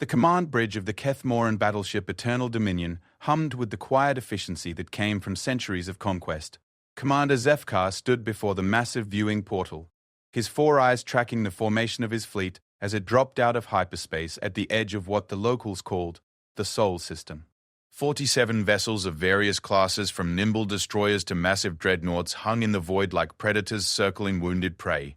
The command bridge of the Kethmoran battleship Eternal Dominion hummed with the quiet efficiency that came from centuries of conquest. Commander Zefkar stood before the massive viewing portal, his four eyes tracking the formation of his fleet as it dropped out of hyperspace at the edge of what the locals called the Sol System. 47 vessels of various classes, from nimble destroyers to massive dreadnoughts, hung in the void like predators circling wounded prey.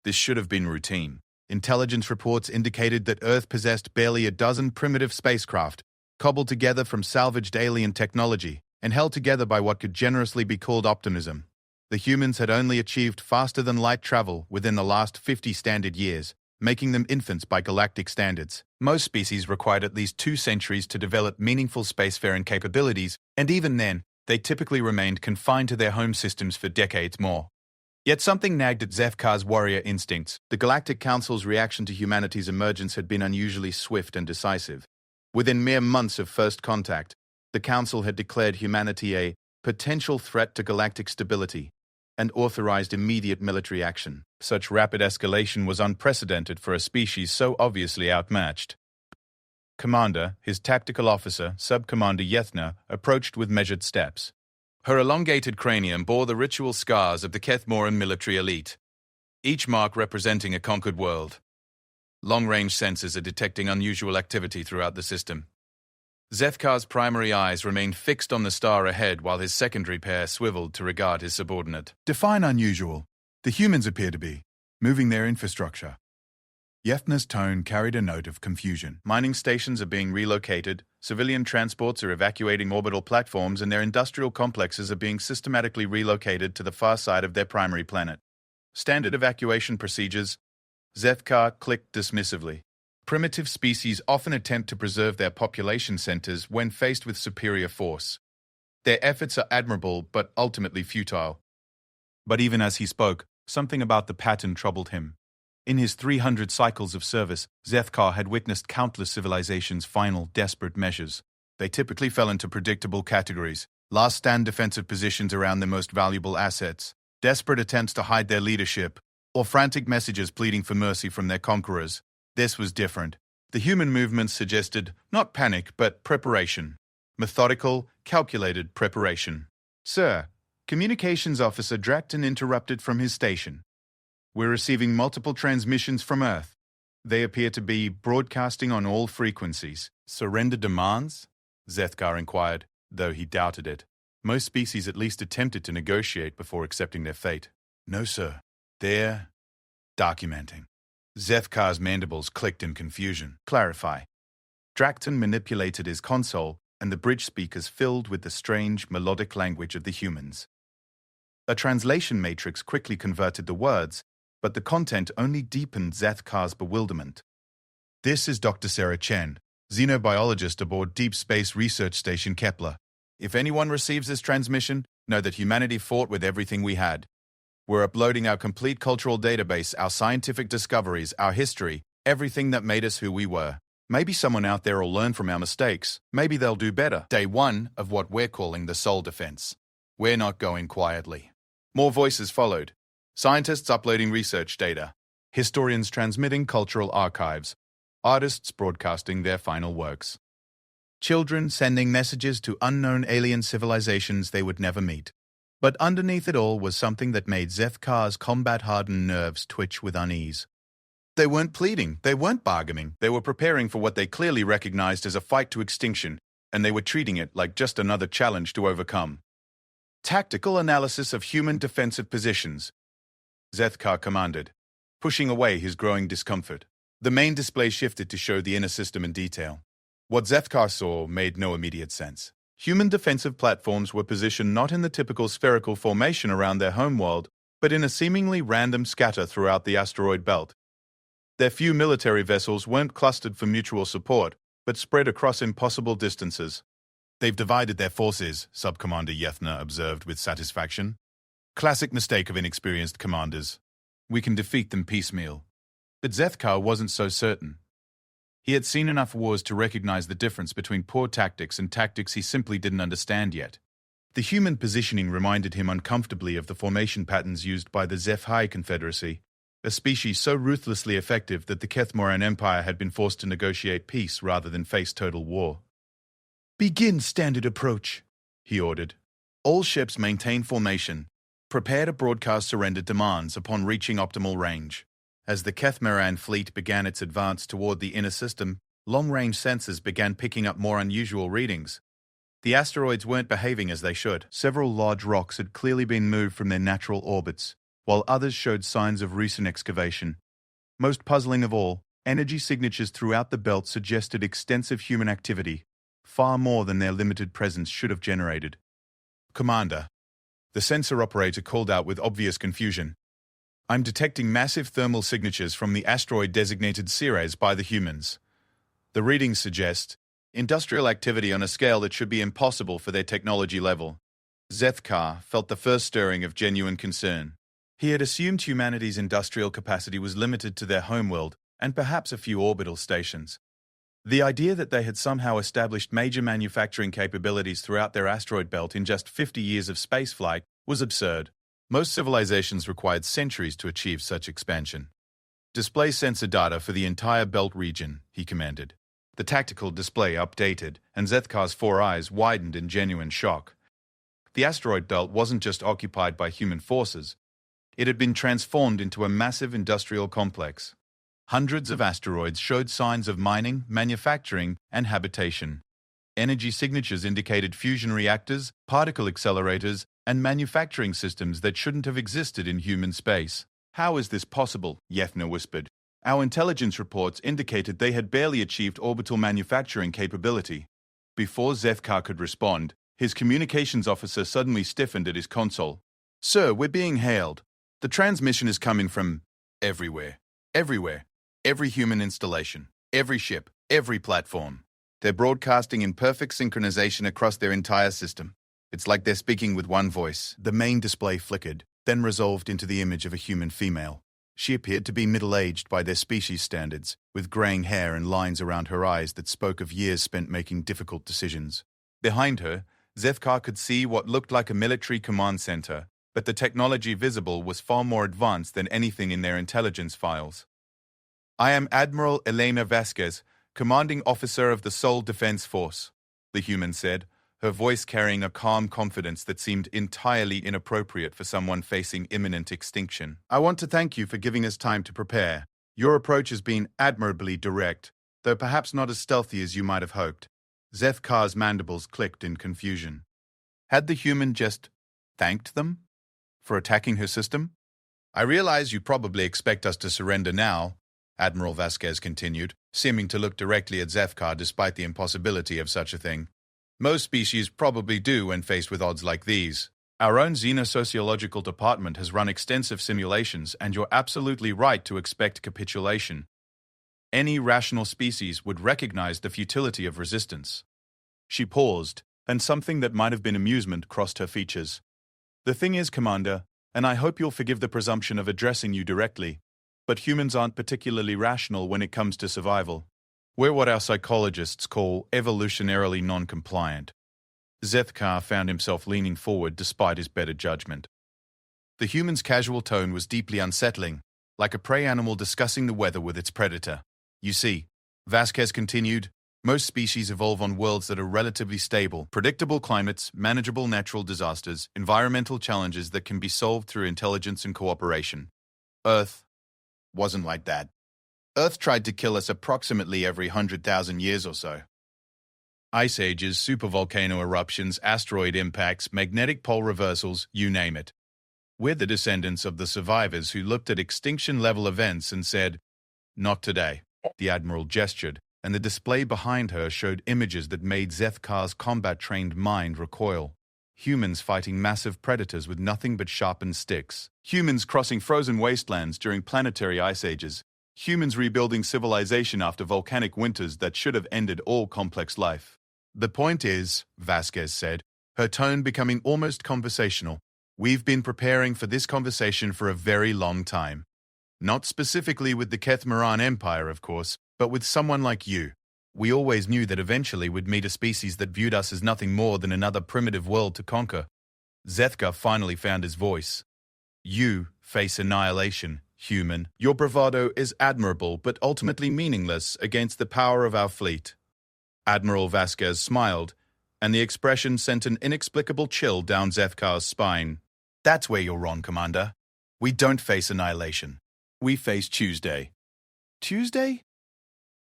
This should have been routine. Intelligence reports indicated that Earth possessed barely a dozen primitive spacecraft, cobbled together from salvaged alien technology, and held together by what could generously be called optimism. The humans had only achieved faster-than-light travel within the last 50 standard years, making them infants by galactic standards. Most species required at least 2 centuries to develop meaningful spacefaring capabilities, and even then, they typically remained confined to their home systems for decades more. Yet something nagged at Zefkar's warrior instincts. The Galactic Council's reaction to humanity's emergence had been unusually swift and decisive. Within mere months of first contact, the Council had declared humanity a potential threat to galactic stability and authorized immediate military action. Such rapid escalation was unprecedented for a species so obviously outmatched. Commander, his tactical officer, Sub-Commander Yethna, approached with measured steps. Her elongated cranium bore the ritual scars of the Kethmoran military elite, each mark representing a conquered world. Long-range sensors are detecting unusual activity throughout the system. Zefkar's primary eyes remained fixed on the star ahead while his secondary pair swiveled to regard his subordinate. Define unusual. The humans appear to be moving their infrastructure. Yethna's tone carried a note of confusion. Mining stations are being relocated, civilian transports are evacuating orbital platforms, and their industrial complexes are being systematically relocated to the far side of their primary planet. Standard evacuation procedures. Zefkar clicked dismissively. Primitive species often attempt to preserve their population centers when faced with superior force. Their efforts are admirable but ultimately futile. But even as he spoke, something about the pattern troubled him. In his 300 cycles of service, Zefkar had witnessed countless civilizations' final, desperate measures. They typically fell into predictable categories: last-stand defensive positions around their most valuable assets, desperate attempts to hide their leadership, or frantic messages pleading for mercy from their conquerors. This was different. The human movements suggested not panic, but preparation. Methodical, calculated preparation. "Sir," Communications Officer Dracton interrupted from his station. "We're receiving multiple transmissions from Earth. They appear to be broadcasting on all frequencies." "Surrender demands?" Zefkar inquired, though he doubted it. Most species at least attempted to negotiate before accepting their fate. "No, sir. They're documenting." Zefkar's mandibles clicked in confusion. "Clarify." Dracton manipulated his console, and the bridge speakers filled with the strange, melodic language of the humans. A translation matrix quickly converted the words, but the content only deepened Zefkar's bewilderment. "This is Dr. Sarah Chen, xenobiologist aboard Deep Space Research Station Kepler. If anyone receives this transmission, know that humanity fought with everything we had. We're uploading our complete cultural database, our scientific discoveries, our history, everything that made us who we were. Maybe someone out there will learn from our mistakes. Maybe they'll do better." Day 1 of what we're calling the Sol Defense. We're not going quietly. More voices followed. Scientists uploading research data. Historians transmitting cultural archives. Artists broadcasting their final works. Children sending messages to unknown alien civilizations they would never meet. But underneath it all was something that made Zefkar's combat-hardened nerves twitch with unease. They weren't pleading, they weren't bargaining, they were preparing for what they clearly recognized as a fight to extinction, and they were treating it like just another challenge to overcome. "Tactical analysis of human defensive positions," Zefkar commanded, pushing away his growing discomfort. The main display shifted to show the inner system in detail. What Zefkar saw made no immediate sense. Human defensive platforms were positioned not in the typical spherical formation around their homeworld, but in a seemingly random scatter throughout the asteroid belt. Their few military vessels weren't clustered for mutual support, but spread across impossible distances. "They've divided their forces," Sub-Commander Yethna observed with satisfaction. "Classic mistake of inexperienced commanders. We can defeat them piecemeal." But Zefkar wasn't so certain. He had seen enough wars to recognize the difference between poor tactics and tactics he simply didn't understand yet. The human positioning reminded him uncomfortably of the formation patterns used by the HFY Confederacy, a species so ruthlessly effective that the Kethmoran Empire had been forced to negotiate peace rather than face total war. "Begin standard approach," he ordered. "All ships maintain formation. Prepare to broadcast surrender demands upon reaching optimal range." As the Kethmoran fleet began its advance toward the inner system, long-range sensors began picking up more unusual readings. The asteroids weren't behaving as they should. Several large rocks had clearly been moved from their natural orbits, while others showed signs of recent excavation. Most puzzling of all, energy signatures throughout the belt suggested extensive human activity, far more than their limited presence should have generated. "Commander," the sensor operator called out with obvious confusion, "I'm detecting massive thermal signatures from the asteroid designated Ceres by the humans. The readings suggest industrial activity on a scale that should be impossible for their technology level." Zethkar felt the first stirring of genuine concern. He had assumed humanity's industrial capacity was limited to their homeworld and perhaps a few orbital stations. The idea that they had somehow established major manufacturing capabilities throughout their asteroid belt in just 50 years of spaceflight was absurd. Most civilizations required centuries to achieve such expansion. "Display sensor data for the entire belt region," he commanded. The tactical display updated, and Zethkar's four eyes widened in genuine shock. The asteroid belt wasn't just occupied by human forces. It had been transformed into a massive industrial complex. Hundreds of asteroids showed signs of mining, manufacturing, and habitation. Energy signatures indicated fusion reactors, particle accelerators, and manufacturing systems that shouldn't have existed in human space. "How is this possible?" Yethna whispered. "Our intelligence reports indicated they had barely achieved orbital manufacturing capability." Before Zethkar could respond, his communications officer suddenly stiffened at his console. "Sir, we're being hailed. The transmission is coming from everywhere. Everywhere. Every human installation. Every ship. Every platform. They're broadcasting in perfect synchronization across their entire system. It's like they're speaking with one voice." The main display flickered, then resolved into the image of a human female. She appeared to be middle-aged by their species standards, with graying hair and lines around her eyes that spoke of years spent making difficult decisions. Behind her, Zethkar could see what looked like a military command center, but the technology visible was far more advanced than anything in their intelligence files. "I am Admiral Elena Vasquez, commanding officer of the Sol Defense Force," the human said, her voice carrying a calm confidence that seemed entirely inappropriate for someone facing imminent extinction. "I want to thank you for giving us time to prepare. Your approach has been admirably direct, though perhaps not as stealthy as you might have hoped." Zethkar's mandibles clicked in confusion. Had the human just thanked them for attacking her system? "I realize you probably expect us to surrender now," Admiral Vasquez continued, seeming to look directly at Zethkar despite the impossibility of such a thing. "Most species probably do when faced with odds like these. Our own xenosociological department has run extensive simulations, and you're absolutely right to expect capitulation. Any rational species would recognize the futility of resistance." She paused, and something that might have been amusement crossed her features. "The thing is, Commander, and I hope you'll forgive the presumption of addressing you directly, but humans aren't particularly rational when it comes to survival. We're what our psychologists call evolutionarily non-compliant." Zethkar found himself leaning forward despite his better judgment. The human's casual tone was deeply unsettling, like a prey animal discussing the weather with its predator. "You see," Vasquez continued, "most species evolve on worlds that are relatively stable, predictable climates, manageable natural disasters, environmental challenges that can be solved through intelligence and cooperation. Earth wasn't like that. Earth tried to kill us approximately every 100,000 years or so. Ice ages, supervolcano eruptions, asteroid impacts, magnetic pole reversals, you name it. We're the descendants of the survivors who looked at extinction-level events and said, 'Not today.'" The Admiral gestured, and the display behind her showed images that made Zethkar's combat-trained mind recoil. Humans fighting massive predators with nothing but sharpened sticks. Humans crossing frozen wastelands during planetary ice ages. Humans rebuilding civilization after volcanic winters that should have ended all complex life. "The point is," Vasquez said, her tone becoming almost conversational, "we've been preparing for this conversation for a very long time. Not specifically with the Kethmoran Empire, of course, but with someone like you. We always knew that eventually we'd meet a species that viewed us as nothing more than another primitive world to conquer." Zethkar finally found his voice. "You face annihilation, Human, your bravado is admirable but ultimately meaningless against the power of our fleet. Admiral Vasquez smiled, and the expression sent an inexplicable chill down Zethkar's spine. That's where you're wrong, Commander. We don't face annihilation. We face Tuesday. Tuesday?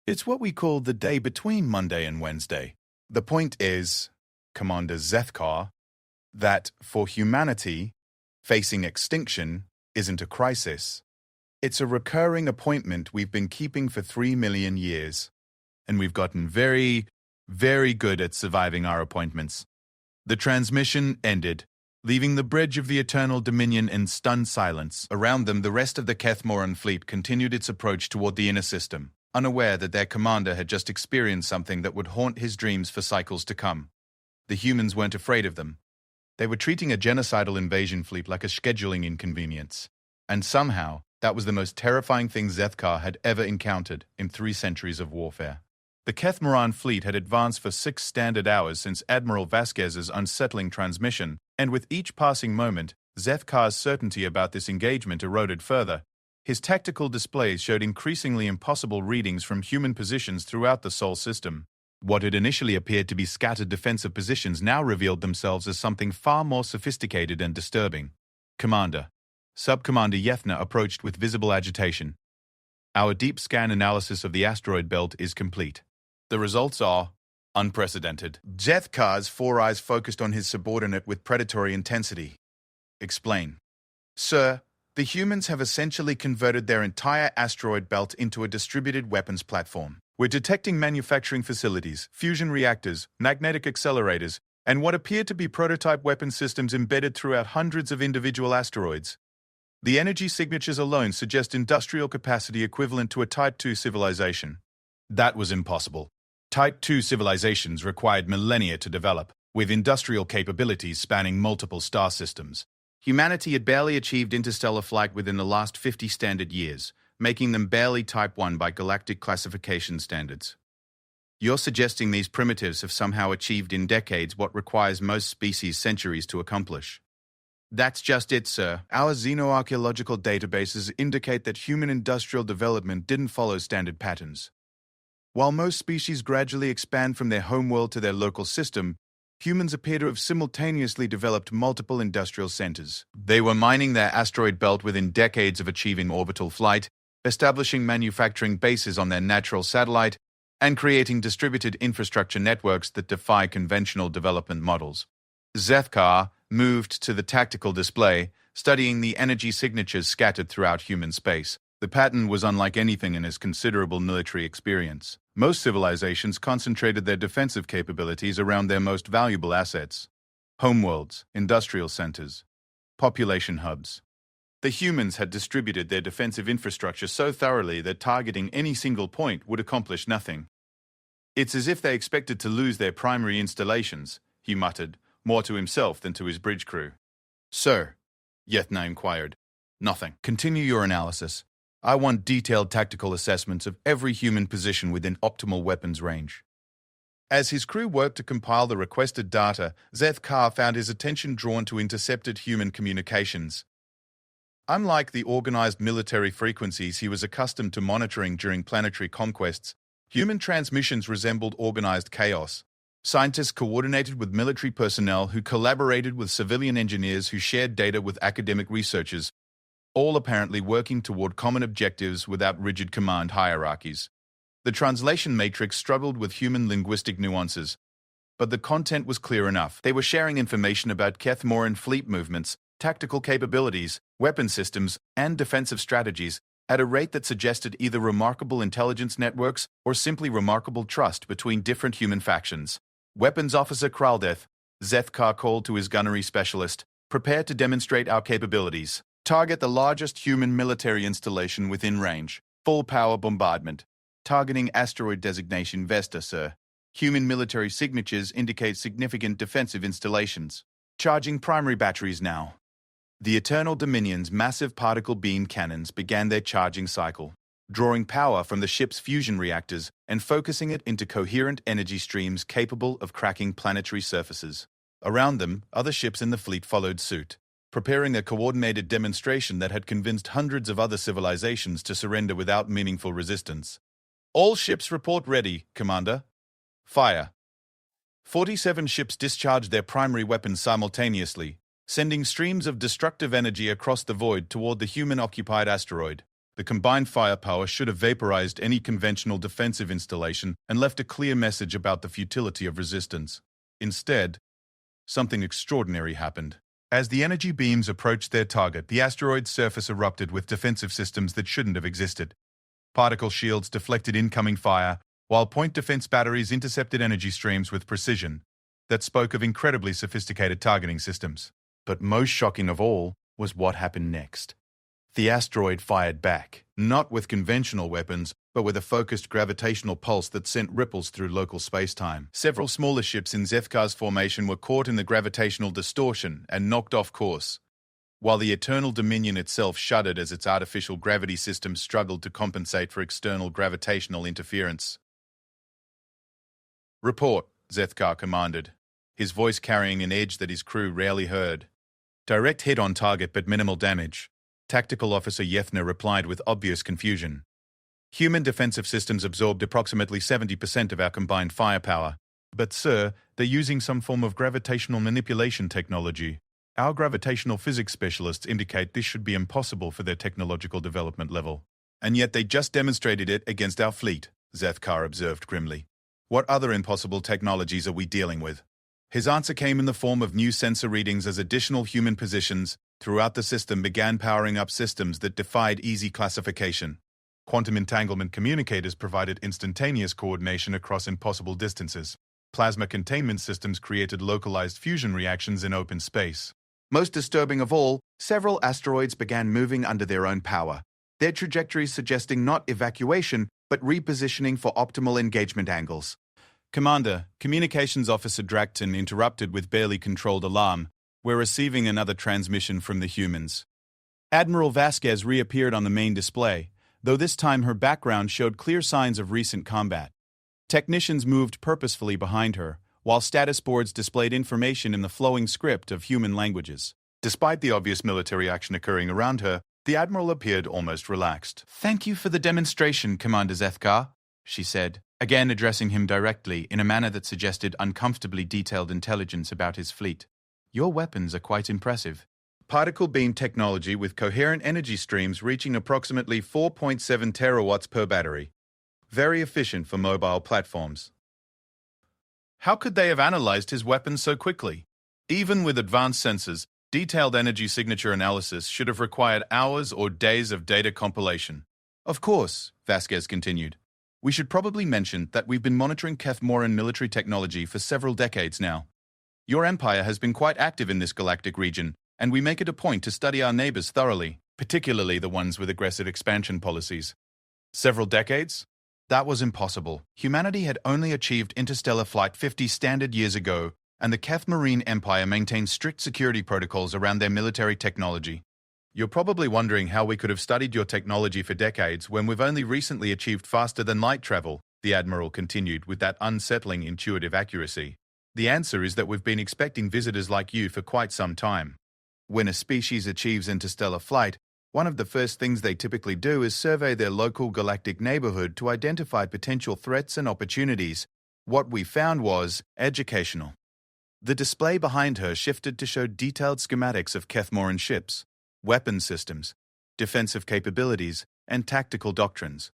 It's what we call the day between Monday and Wednesday. The point is, Commander Zethkar, that for humanity, facing extinction isn't a crisis. It's a recurring appointment we've been keeping for 3 million years, and we've gotten very, very good at surviving our appointments. The transmission ended, leaving the bridge of the Eternal Dominion in stunned silence. Around them, the rest of the Kethmoran fleet continued its approach toward the inner system, unaware that their commander had just experienced something that would haunt his dreams for cycles to come. The humans weren't afraid of them. They were treating a genocidal invasion fleet like a scheduling inconvenience. And somehow, that was the most terrifying thing Zethkar had ever encountered in 3 centuries of warfare. The Kethmoran fleet had advanced for 6 standard hours since Admiral Vasquez's unsettling transmission, and with each passing moment, Zethkar's certainty about this engagement eroded further. His tactical displays showed increasingly impossible readings from human positions throughout the Sol system. What had initially appeared to be scattered defensive positions now revealed themselves as something far more sophisticated and disturbing. Commander. Sub-Commander Yethna approached with visible agitation. Our deep scan analysis of the asteroid belt is complete. The results are unprecedented. Zethkar's 4 eyes focused on his subordinate with predatory intensity. Explain. Sir, the humans have essentially converted their entire asteroid belt into a distributed weapons platform. We're detecting manufacturing facilities, fusion reactors, magnetic accelerators, and what appear to be prototype weapon systems embedded throughout hundreds of individual asteroids. The energy signatures alone suggest industrial capacity equivalent to a Type II civilization. That was impossible. Type II civilizations required millennia to develop, with industrial capabilities spanning multiple star systems. Humanity had barely achieved interstellar flight within the last 50 standard years, making them barely Type I by galactic classification standards. You're suggesting these primitives have somehow achieved in decades what requires most species centuries to accomplish. That's just it, sir. Our xenoarchaeological databases indicate that human industrial development didn't follow standard patterns. While most species gradually expand from their homeworld to their local system, humans appear to have simultaneously developed multiple industrial centers. They were mining their asteroid belt within decades of achieving orbital flight, establishing manufacturing bases on their natural satellite, and creating distributed infrastructure networks that defy conventional development models. Zethkar moved to the tactical display, studying the energy signatures scattered throughout human space. The pattern was unlike anything in his considerable military experience. Most civilizations concentrated their defensive capabilities around their most valuable assets: homeworlds, industrial centers, population hubs. The humans had distributed their defensive infrastructure so thoroughly that targeting any single point would accomplish nothing. It's as if they expected to lose their primary installations, he muttered, more to himself than to his bridge crew. Sir, Yethna inquired. Nothing. Continue your analysis. I want detailed tactical assessments of every human position within optimal weapons range. As his crew worked to compile the requested data, Zethkar found his attention drawn to intercepted human communications. Unlike the organized military frequencies he was accustomed to monitoring during planetary conquests, human transmissions resembled organized chaos. Scientists coordinated with military personnel who collaborated with civilian engineers who shared data with academic researchers, all apparently working toward common objectives without rigid command hierarchies. The translation matrix struggled with human linguistic nuances, but the content was clear enough. They were sharing information about Kethmoran fleet movements, tactical capabilities, weapon systems, and defensive strategies at a rate that suggested either remarkable intelligence networks or simply remarkable trust between different human factions. Weapons Officer Kraldeth, Zethkar called to his gunnery specialist, prepare to demonstrate our capabilities. Target the largest human military installation within range. Full power bombardment. Targeting asteroid designation Vesta, sir. Human military signatures indicate significant defensive installations. Charging primary batteries now. The Eternal Dominion's massive particle beam cannons began their charging cycle, drawing power from the ship's fusion reactors and focusing it into coherent energy streams capable of cracking planetary surfaces. Around them, other ships in the fleet followed suit, preparing a coordinated demonstration that had convinced hundreds of other civilizations to surrender without meaningful resistance. All ships report ready, Commander. Fire. 47 ships discharged their primary weapons simultaneously, sending streams of destructive energy across the void toward the human-occupied asteroid. The combined firepower should have vaporized any conventional defensive installation and left a clear message about the futility of resistance. Instead, something extraordinary happened. As the energy beams approached their target, the asteroid's surface erupted with defensive systems that shouldn't have existed. Particle shields deflected incoming fire, while point defense batteries intercepted energy streams with precision that spoke of incredibly sophisticated targeting systems. But most shocking of all was what happened next. The asteroid fired back, not with conventional weapons, but with a focused gravitational pulse that sent ripples through local space-time. Several smaller ships in Zefkar's formation were caught in the gravitational distortion and knocked off course, while the Eternal Dominion itself shuddered as its artificial gravity system struggled to compensate for external gravitational interference. "Report," Zethkar commanded, his voice carrying an edge that his crew rarely heard. "Direct hit on target but minimal damage." Tactical Officer Yethner replied with obvious confusion. "Human defensive systems absorbed approximately 70% of our combined firepower. But sir, they're using some form of gravitational manipulation technology. Our gravitational physics specialists indicate this should be impossible for their technological development level." "And yet they just demonstrated it against our fleet," Zethkar observed grimly. "What other impossible technologies are we dealing with?" His answer came in the form of new sensor readings as additional human positions throughout the system began powering up systems that defied easy classification. Quantum entanglement communicators provided instantaneous coordination across impossible distances. Plasma containment systems created localized fusion reactions in open space. Most disturbing of all, several asteroids began moving under their own power, their trajectories suggesting not evacuation, but repositioning for optimal engagement angles. "Commander," Communications Officer Drakton interrupted with barely controlled alarm, "we're receiving another transmission from the humans." Admiral Vasquez reappeared on the main display, though this time her background showed clear signs of recent combat. Technicians moved purposefully behind her, while status boards displayed information in the flowing script of human languages. Despite the obvious military action occurring around her, the Admiral appeared almost relaxed. "Thank you for the demonstration, Commander Zethkar," she said, again addressing him directly in a manner that suggested uncomfortably detailed intelligence about his fleet. "Your weapons are quite impressive. Particle beam technology with coherent energy streams reaching approximately 4.7 terawatts per battery. Very efficient for mobile platforms." How could they have analyzed his weapons so quickly? Even with advanced sensors, detailed energy signature analysis should have required hours or days of data compilation. "Of course," Vasquez continued, "we should probably mention that we've been monitoring Kethmoran military technology for several decades now. Your empire has been quite active in this galactic region, and we make it a point to study our neighbors thoroughly, particularly the ones with aggressive expansion policies." Several decades? That was impossible. Humanity had only achieved interstellar flight 50 standard years ago, and the Kethmarine Empire maintained strict security protocols around their military technology. "You're probably wondering how we could have studied your technology for decades when we've only recently achieved faster-than-light travel," the Admiral continued with that unsettling intuitive accuracy. "The answer is that we've been expecting visitors like you for quite some time. When a species achieves interstellar flight, one of the first things they typically do is survey their local galactic neighborhood to identify potential threats and opportunities. What we found was educational." The display behind her shifted to show detailed schematics of Kethmoran ships, weapon systems, defensive capabilities, and tactical doctrines.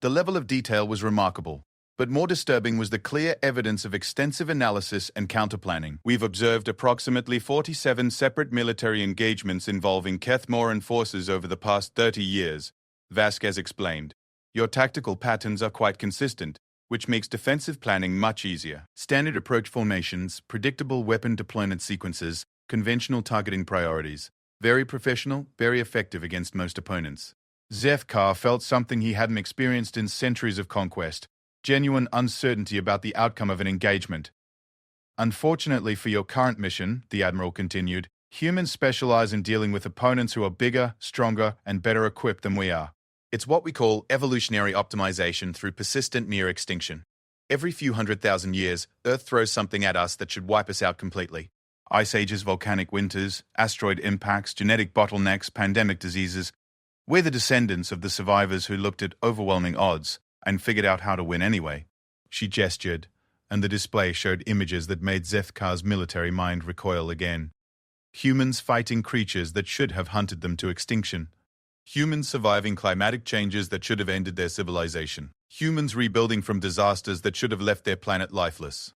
The level of detail was remarkable, but more disturbing was the clear evidence of extensive analysis and counterplanning. "We've observed approximately 47 separate military engagements involving Kethmoran forces over the past 30 years, Vasquez explained. "Your tactical patterns are quite consistent, which makes defensive planning much easier. Standard approach formations, predictable weapon deployment sequences, conventional targeting priorities. Very professional, very effective against most opponents." Zethkar felt something he hadn't experienced in centuries of conquest. Genuine uncertainty about the outcome of an engagement. "Unfortunately for your current mission," the Admiral continued, "humans specialize in dealing with opponents who are bigger, stronger, and better equipped than we are. It's what we call evolutionary optimization through persistent near extinction. Every few 100,000 years, Earth throws something at us that should wipe us out completely. Ice ages, volcanic winters, asteroid impacts, genetic bottlenecks, pandemic diseases. We're the descendants of the survivors who looked at overwhelming odds and figured out how to win anyway. She gestured, and the display showed images that made Zethkar's military mind recoil again. Humans fighting creatures that should have hunted them to extinction. Humans surviving climatic changes that should have ended their civilization. Humans rebuilding from disasters that should have left their planet lifeless.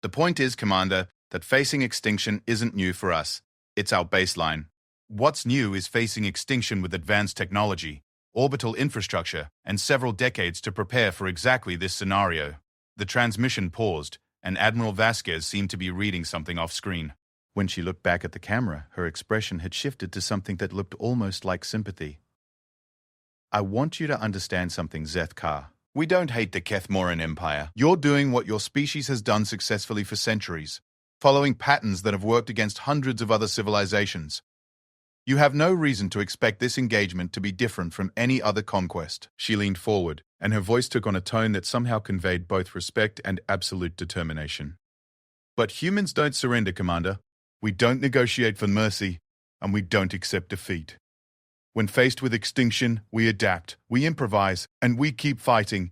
The point is, Commander, that facing extinction isn't new for us. It's our baseline. What's new is facing extinction with advanced technology, orbital infrastructure, and several decades to prepare for exactly this scenario. The transmission paused, and Admiral Vasquez seemed to be reading something off-screen. When she looked back at the camera, her expression had shifted to something that looked almost like sympathy. I want you to understand something, Zethkar. We don't hate the Kethmoran Empire. You're doing what your species has done successfully for centuries, following patterns that have worked against hundreds of other civilizations. You have no reason to expect this engagement to be different from any other conquest. She leaned forward, and her voice took on a tone that somehow conveyed both respect and absolute determination. But humans don't surrender, Commander. We don't negotiate for mercy, and we don't accept defeat. When faced with extinction, we adapt, we improvise, and we keep fighting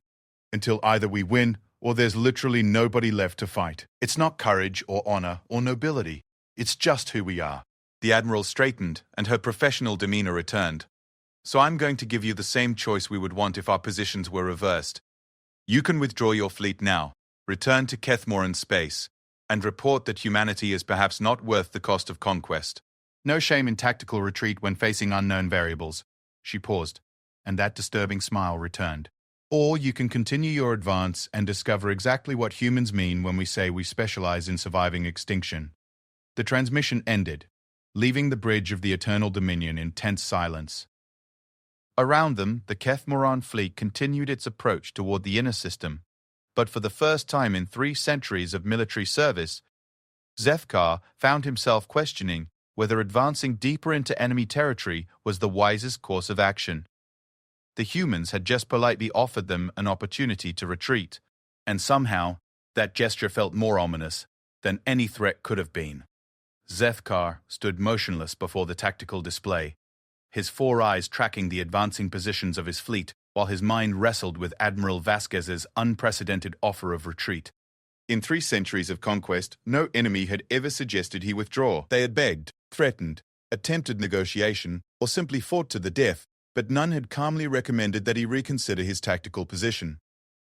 until either we win or there's literally nobody left to fight. It's not courage or honor or nobility. It's just who we are. The Admiral straightened, and her professional demeanor returned. So I'm going to give you the same choice we would want if our positions were reversed. You can withdraw your fleet now, return to Kethmoran space, and report that humanity is perhaps not worth the cost of conquest. No shame in tactical retreat when facing unknown variables. She paused, and that disturbing smile returned. Or you can continue your advance and discover exactly what humans mean when we say we specialize in surviving extinction. The transmission ended, leaving the bridge of the Eternal Dominion in tense silence. Around them, the Kethmoran fleet continued its approach toward the inner system, but for the first time in 3 centuries of military service, Zethkar found himself questioning whether advancing deeper into enemy territory was the wisest course of action. The humans had just politely offered them an opportunity to retreat, and somehow that gesture felt more ominous than any threat could have been. Zethkar stood motionless before the tactical display, his 4 eyes tracking the advancing positions of his fleet, while his mind wrestled with Admiral Vasquez's unprecedented offer of retreat. In 3 centuries of conquest, no enemy had ever suggested he withdraw. They had begged, threatened, attempted negotiation, or simply fought to the death, but none had calmly recommended that he reconsider his tactical position.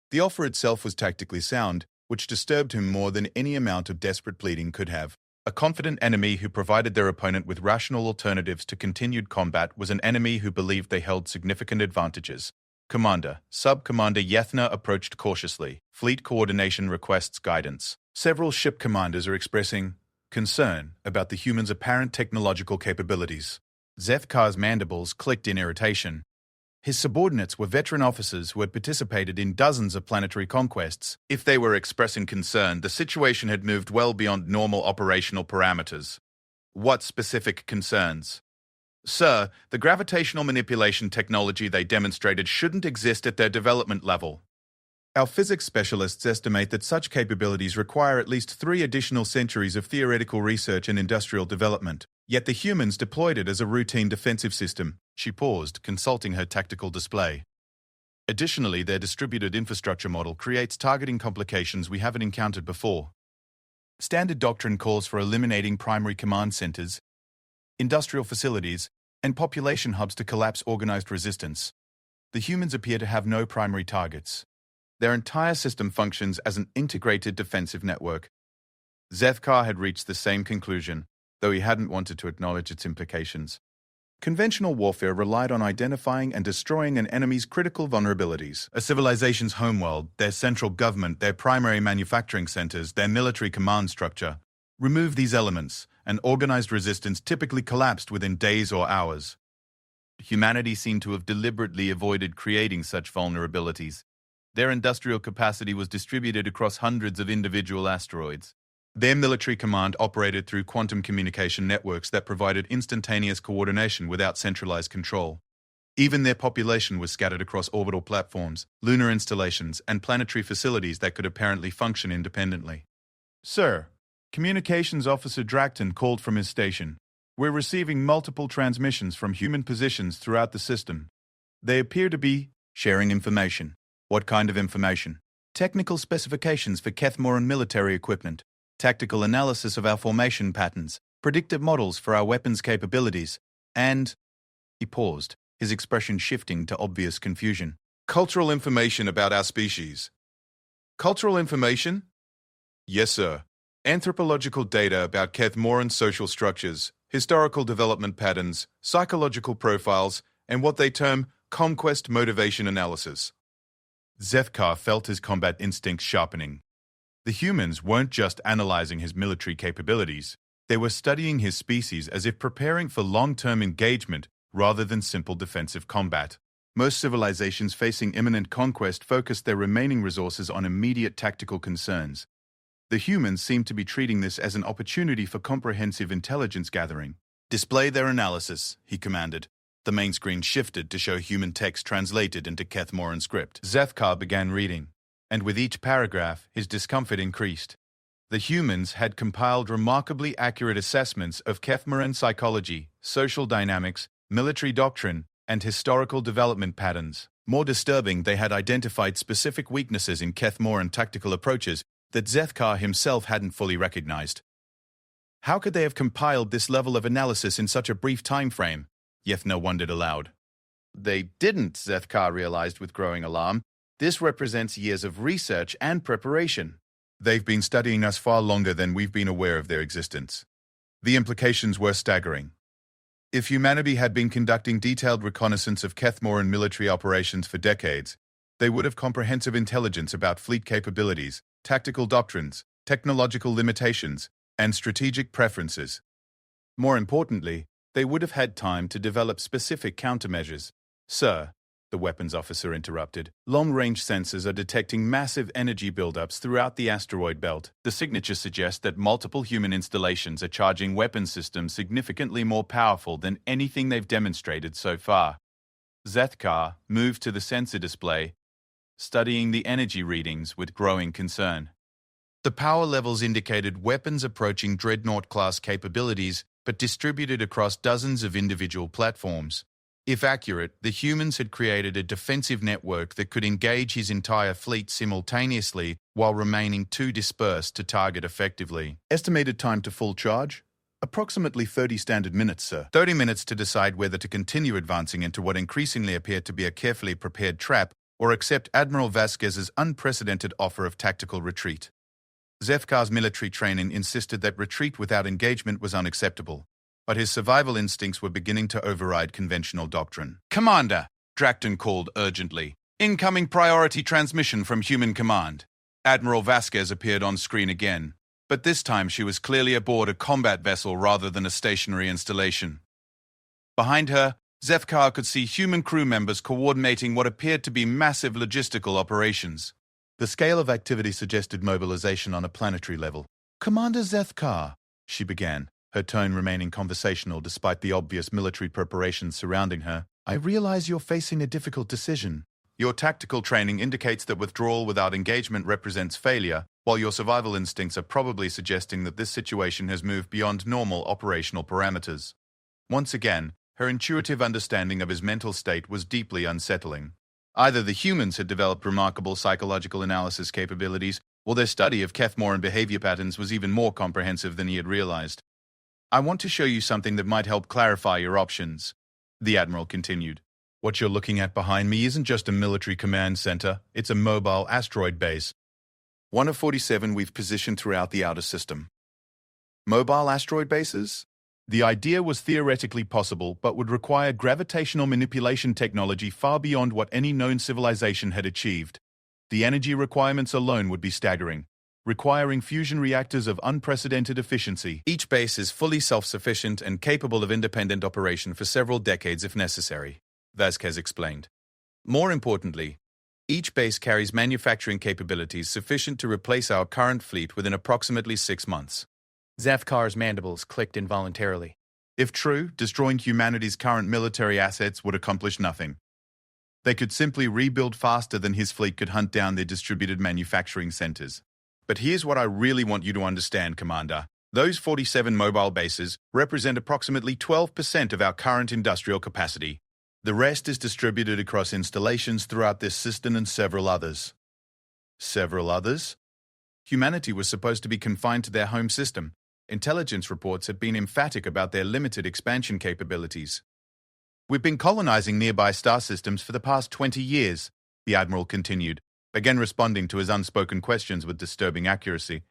The offer itself was tactically sound, which disturbed him more than any amount of desperate pleading could have. A confident enemy who provided their opponent with rational alternatives to continued combat was an enemy who believed they held significant advantages. Commander, Sub-Commander Yethna approached cautiously. Fleet coordination requests guidance. Several ship commanders are expressing concern about the humans' apparent technological capabilities. Zethkar's mandibles clicked in irritation. His subordinates were veteran officers who had participated in dozens of planetary conquests. If they were expressing concern, the situation had moved well beyond normal operational parameters. What specific concerns? Sir, the gravitational manipulation technology they demonstrated shouldn't exist at their development level. Our physics specialists estimate that such capabilities require at least 3 additional centuries of theoretical research and industrial development. Yet the humans deployed it as a routine defensive system. She paused, consulting her tactical display. Additionally, their distributed infrastructure model creates targeting complications we haven't encountered before. Standard doctrine calls for eliminating primary command centers, industrial facilities, and population hubs to collapse organized resistance. The humans appear to have no primary targets. Their entire system functions as an integrated defensive network. Zethkar had reached the same conclusion, though he hadn't wanted to acknowledge its implications. Conventional warfare relied on identifying and destroying an enemy's critical vulnerabilities. A civilization's homeworld, their central government, their primary manufacturing centers, their military command structure. Remove these elements, and organized resistance typically collapsed within days or hours. Humanity seemed to have deliberately avoided creating such vulnerabilities. Their industrial capacity was distributed across hundreds of individual asteroids. Their military command operated through quantum communication networks that provided instantaneous coordination without centralized control. Even their population was scattered across orbital platforms, lunar installations, and planetary facilities that could apparently function independently. Sir, Communications Officer Dracton called from his station. We're receiving multiple transmissions from human positions throughout the system. They appear to be sharing information. What kind of information? Technical specifications for Kethmoran military equipment, tactical analysis of our formation patterns, predictive models for our weapons capabilities, and... He paused, his expression shifting to obvious confusion. Cultural information about our species. Cultural information? Yes, sir. Anthropological data about Kethmoran social structures, historical development patterns, psychological profiles, and what they term conquest motivation analysis. Zethkar felt his combat instincts sharpening. The humans weren't just analyzing his military capabilities, they were studying his species as if preparing for long-term engagement rather than simple defensive combat. Most civilizations facing imminent conquest focused their remaining resources on immediate tactical concerns. The humans seemed to be treating this as an opportunity for comprehensive intelligence gathering. Display their analysis, he commanded. The main screen shifted to show human text translated into Kethmoran script. Zethkar began reading, and with each paragraph, his discomfort increased. The humans had compiled remarkably accurate assessments of Kethmoran psychology, social dynamics, military doctrine, and historical development patterns. More disturbing, they had identified specific weaknesses in Kethmoran tactical approaches that Zethkar himself hadn't fully recognized. How could they have compiled this level of analysis in such a brief time frame? Yethna wondered aloud. They didn't, Zethkar realized with growing alarm. This represents years of research and preparation. They've been studying us far longer than we've been aware of their existence. The implications were staggering. If humanity had been conducting detailed reconnaissance of Kethmoran military operations for decades, they would have comprehensive intelligence about fleet capabilities, tactical doctrines, technological limitations, and strategic preferences. More importantly, they would have had time to develop specific countermeasures. Sir, the weapons officer interrupted, long-range sensors are detecting massive energy buildups throughout the asteroid belt. The signature suggests that multiple human installations are charging weapon systems significantly more powerful than anything they've demonstrated so far. Zethkar moved to the sensor display, studying the energy readings with growing concern. The power levels indicated weapons approaching Dreadnought-class capabilities, but distributed across dozens of individual platforms. If accurate, the humans had created a defensive network that could engage his entire fleet simultaneously while remaining too dispersed to target effectively. Estimated time to full charge? Approximately 30 standard minutes, sir. 30 minutes to decide whether to continue advancing into what increasingly appeared to be a carefully prepared trap or accept Admiral Vasquez's unprecedented offer of tactical retreat. Zethkar's military training insisted that retreat without engagement was unacceptable, but his survival instincts were beginning to override conventional doctrine. Commander, Dracton called urgently. Incoming priority transmission from Human Command. Admiral Vasquez appeared on screen again, but this time she was clearly aboard a combat vessel rather than a stationary installation. Behind her, Zethkar could see human crew members coordinating what appeared to be massive logistical operations. The scale of activity suggested mobilization on a planetary level. Commander Zethkar, she began, her tone remaining conversational despite the obvious military preparations surrounding her. I realize you're facing a difficult decision. Your tactical training indicates that withdrawal without engagement represents failure, while your survival instincts are probably suggesting that this situation has moved beyond normal operational parameters. Once again, her intuitive understanding of his mental state was deeply unsettling. Either the humans had developed remarkable psychological analysis capabilities, or their study of Kethmoran behavior patterns was even more comprehensive than he had realized. I want to show you something that might help clarify your options, the Admiral continued. What you're looking at behind me isn't just a military command center, it's a mobile asteroid base. One of 47 we've positioned throughout the outer system. Mobile asteroid bases? The idea was theoretically possible, but would require gravitational manipulation technology far beyond what any known civilization had achieved. The energy requirements alone would be staggering, requiring fusion reactors of unprecedented efficiency. Each base is fully self-sufficient and capable of independent operation for several decades if necessary, Vasquez explained. More importantly, each base carries manufacturing capabilities sufficient to replace our current fleet within approximately 6 months. Zethkar's mandibles clicked involuntarily. If true, destroying humanity's current military assets would accomplish nothing. They could simply rebuild faster than his fleet could hunt down their distributed manufacturing centers. But here's what I really want you to understand, Commander. Those 47 mobile bases represent approximately 12% of our current industrial capacity. The rest is distributed across installations throughout this system and several others. Several others? Humanity was supposed to be confined to their home system. Intelligence reports had been emphatic about their limited expansion capabilities. We've been colonizing nearby star systems for the past 20 years, the Admiral continued, again responding to his unspoken questions with disturbing accuracy.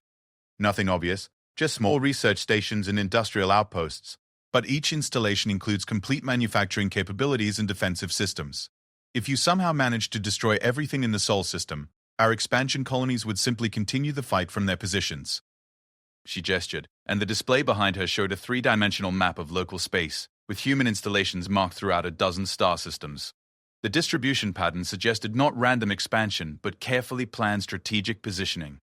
Nothing obvious, just small research stations and industrial outposts. But each installation includes complete manufacturing capabilities and defensive systems. If you somehow managed to destroy everything in the Sol system, our expansion colonies would simply continue the fight from their positions. She gestured, and the display behind her showed a three-dimensional map of local space, with human installations marked throughout a dozen star systems. The distribution pattern suggested not random expansion, but carefully planned strategic positioning.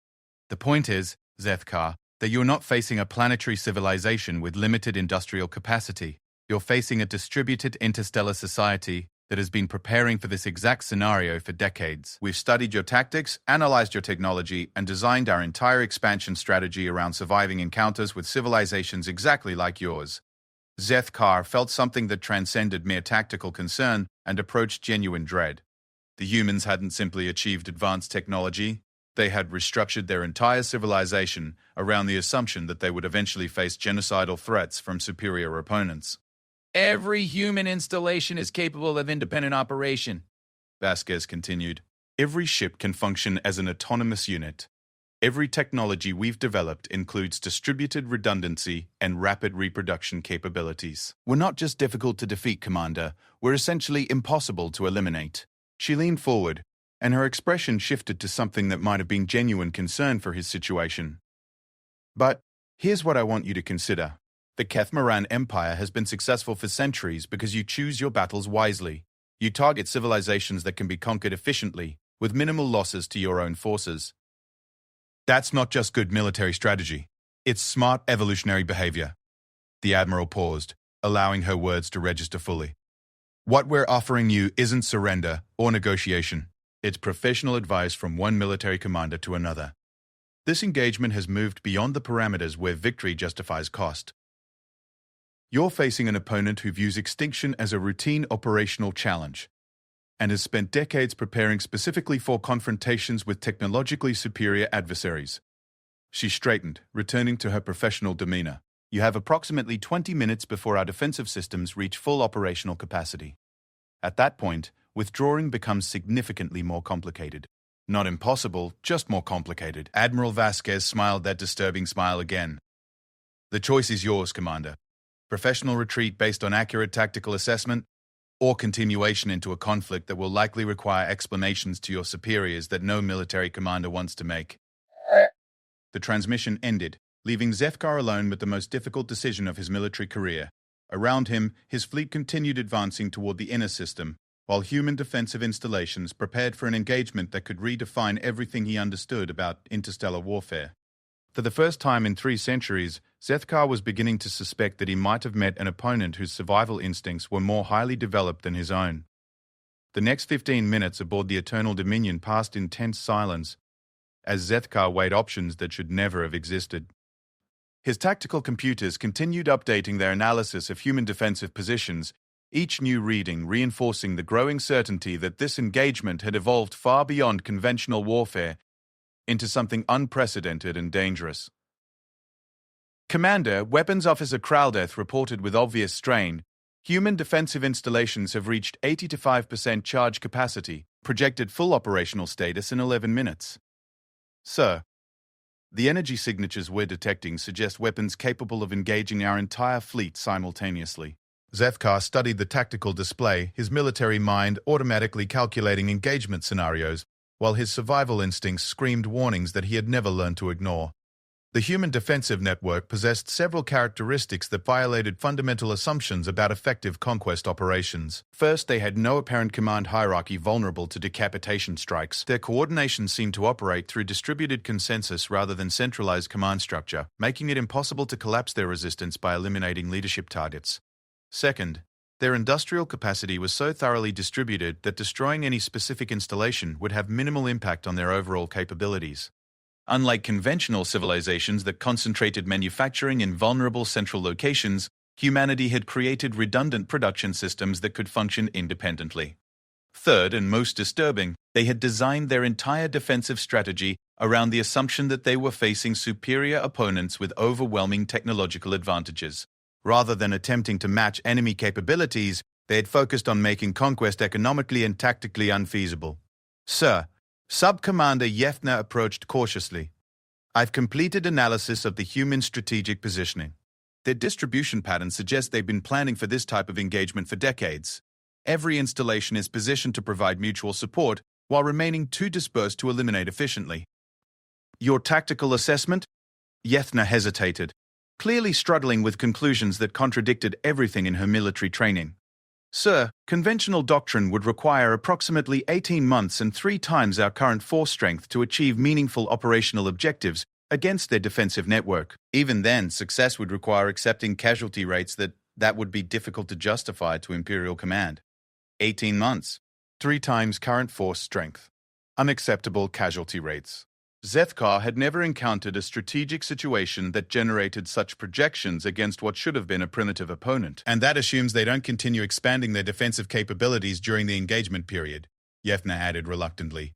The point is, Zethkar, that you're not facing a planetary civilization with limited industrial capacity. You're facing a distributed interstellar society that has been preparing for this exact scenario for decades. We've studied your tactics, analyzed your technology, and designed our entire expansion strategy around surviving encounters with civilizations exactly like yours. Zethkar felt something that transcended mere tactical concern and approached genuine dread. The humans hadn't simply achieved advanced technology, they had restructured their entire civilization around the assumption that they would eventually face genocidal threats from superior opponents. Every human installation is capable of independent operation, Vasquez continued. Every ship can function as an autonomous unit. Every technology we've developed includes distributed redundancy and rapid reproduction capabilities. We're not just difficult to defeat, Commander. We're essentially impossible to eliminate. She leaned forward, and her expression shifted to something that might have been genuine concern for his situation. But here's what I want you to consider. The Kethmoran Empire has been successful for centuries because you choose your battles wisely. You target civilizations that can be conquered efficiently, with minimal losses to your own forces. That's not just good military strategy. It's smart evolutionary behavior. The Admiral paused, allowing her words to register fully. What we're offering you isn't surrender or negotiation. It's professional advice from one military commander to another. This engagement has moved beyond the parameters where victory justifies cost. You're facing an opponent who views extinction as a routine operational challenge and has spent decades preparing specifically for confrontations with technologically superior adversaries. She straightened, returning to her professional demeanor. You have approximately 20 minutes before our defensive systems reach full operational capacity. At that point, withdrawing becomes significantly more complicated. Not impossible, just more complicated. Admiral Vasquez smiled that disturbing smile again. The choice is yours, Commander. Professional retreat based on accurate tactical assessment, or continuation into a conflict that will likely require explanations to your superiors that no military commander wants to make. The transmission ended, leaving Zethkar alone with the most difficult decision of his military career. Around him, his fleet continued advancing toward the inner system, while human defensive installations prepared for an engagement that could redefine everything he understood about interstellar warfare. For the first time in 3 centuries, Zethkar was beginning to suspect that he might have met an opponent whose survival instincts were more highly developed than his own. The next 15 minutes aboard the Eternal Dominion passed in tense silence, as Zethkar weighed options that should never have existed. His tactical computers continued updating their analysis of human defensive positions, each new reading reinforcing the growing certainty that this engagement had evolved far beyond conventional warfare into something unprecedented and dangerous. Commander, Weapons Officer Kraldeth reported with obvious strain, human defensive installations have reached 85% charge capacity, projected full operational status in 11 minutes. Sir, the energy signatures we're detecting suggest weapons capable of engaging our entire fleet simultaneously. Zethkar studied the tactical display, his military mind automatically calculating engagement scenarios, while his survival instincts screamed warnings that he had never learned to ignore. The human defensive network possessed several characteristics that violated fundamental assumptions about effective conquest operations. First, they had no apparent command hierarchy vulnerable to decapitation strikes. Their coordination seemed to operate through distributed consensus rather than centralized command structure, making it impossible to collapse their resistance by eliminating leadership targets. Second, their industrial capacity was so thoroughly distributed that destroying any specific installation would have minimal impact on their overall capabilities. Unlike conventional civilizations that concentrated manufacturing in vulnerable central locations, humanity had created redundant production systems that could function independently. Third, and most disturbing, they had designed their entire defensive strategy around the assumption that they were facing superior opponents with overwhelming technological advantages. Rather than attempting to match enemy capabilities, they had focused on making conquest economically and tactically unfeasible. Sir, Sub-Commander Yevna approached cautiously. I've completed analysis of the human strategic positioning. Their distribution patterns suggest they've been planning for this type of engagement for decades. Every installation is positioned to provide mutual support while remaining too dispersed to eliminate efficiently. Your tactical assessment? Yevna hesitated, clearly struggling with conclusions that contradicted everything in her military training. Sir, conventional doctrine would require approximately 18 months and 3 times our current force strength to achieve meaningful operational objectives against their defensive network. Even then, success would require accepting casualty rates that would be difficult to justify to Imperial Command. 18 months, 3 times current force strength. Unacceptable casualty rates. Zethkar had never encountered a strategic situation that generated such projections against what should have been a primitive opponent. And that assumes they don't continue expanding their defensive capabilities during the engagement period, Yevna added reluctantly.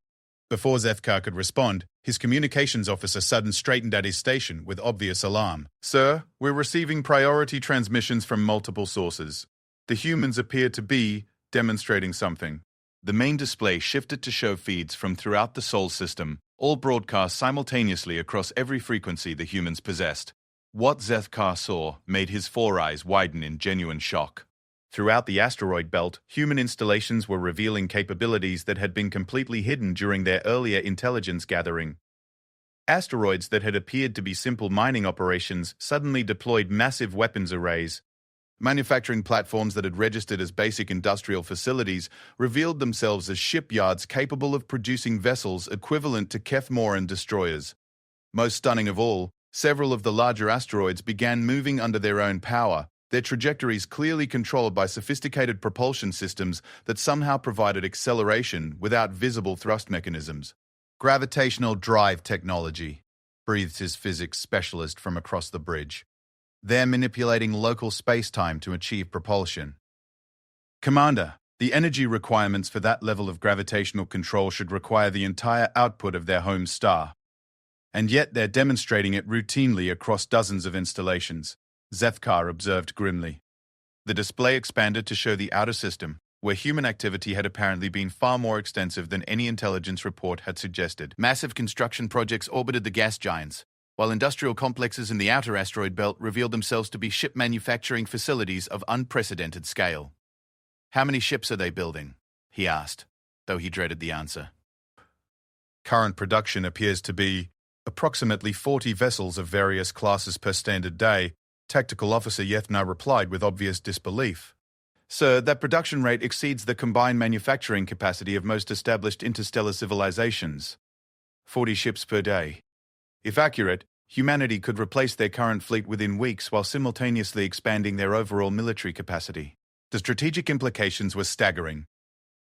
Before Zethkar could respond, his communications officer suddenly straightened at his station with obvious alarm. Sir, we're receiving priority transmissions from multiple sources. The humans appear to be demonstrating something. The main display shifted to show feeds from throughout the Sol system, all broadcast simultaneously across every frequency the humans possessed. What Zethkar saw made his 4 eyes widen in genuine shock. Throughout the asteroid belt, human installations were revealing capabilities that had been completely hidden during their earlier intelligence gathering. Asteroids that had appeared to be simple mining operations suddenly deployed massive weapons arrays. Manufacturing platforms that had registered as basic industrial facilities revealed themselves as shipyards capable of producing vessels equivalent to Kethmoran destroyers. Most stunning of all, several of the larger asteroids began moving under their own power, their trajectories clearly controlled by sophisticated propulsion systems that somehow provided acceleration without visible thrust mechanisms. Gravitational drive technology, breathed his physics specialist from across the bridge. They're manipulating local space-time to achieve propulsion. Commander, the energy requirements for that level of gravitational control should require the entire output of their home star. And yet they're demonstrating it routinely across dozens of installations, Zethkar observed grimly. The display expanded to show the outer system, where human activity had apparently been far more extensive than any intelligence report had suggested. Massive construction projects orbited the gas giants, while industrial complexes in the outer asteroid belt revealed themselves to be ship manufacturing facilities of unprecedented scale. How many ships are they building? He asked, though he dreaded the answer. Current production appears to be approximately 40 vessels of various classes per standard day, Tactical Officer Yevna replied with obvious disbelief. Sir, that production rate exceeds the combined manufacturing capacity of most established interstellar civilizations. 40 ships per day. If accurate, humanity could replace their current fleet within weeks while simultaneously expanding their overall military capacity. The strategic implications were staggering.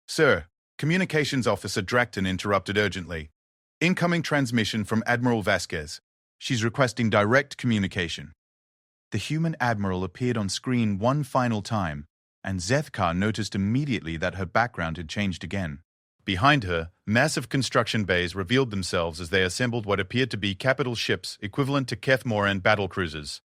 Sir, Communications Officer Dracton interrupted urgently. Incoming transmission from Admiral Vasquez. She's requesting direct communication. The human admiral appeared on screen one final time, and Zethkar noticed immediately that her background had changed again. Behind her, massive construction bays revealed themselves as they assembled what appeared to be capital ships equivalent to Kethmoran battlecruisers.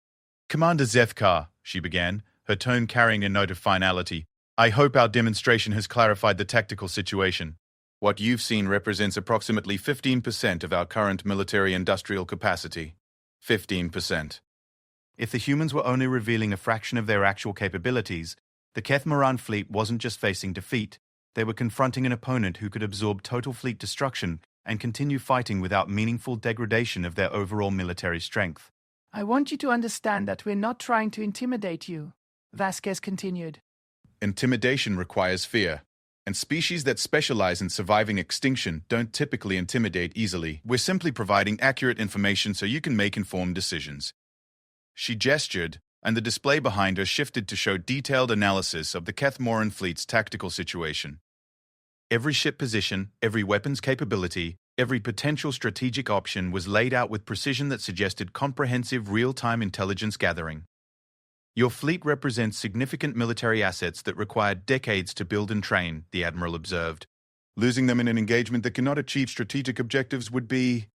Commander Zethkar, she began, her tone carrying a note of finality, I hope our demonstration has clarified the tactical situation. What you've seen represents approximately 15% of our current military-industrial capacity. 15%. If the humans were only revealing a fraction of their actual capabilities, the Kethmoran fleet wasn't just facing defeat, they were confronting an opponent who could absorb total fleet destruction and continue fighting without meaningful degradation of their overall military strength. I want you to understand that we're not trying to intimidate you, Vasquez continued. Intimidation requires fear, and species that specialize in surviving extinction don't typically intimidate easily. We're simply providing accurate information so you can make informed decisions. She gestured, and the display behind her shifted to show detailed analysis of the Kethmoran fleet's tactical situation. Every ship position, every weapon's capability, Every potential strategic option was laid out with precision that suggested comprehensive real-time intelligence gathering. Your fleet represents significant military assets that required decades to build and train, the Admiral observed. Losing them in an engagement that cannot achieve strategic objectives would be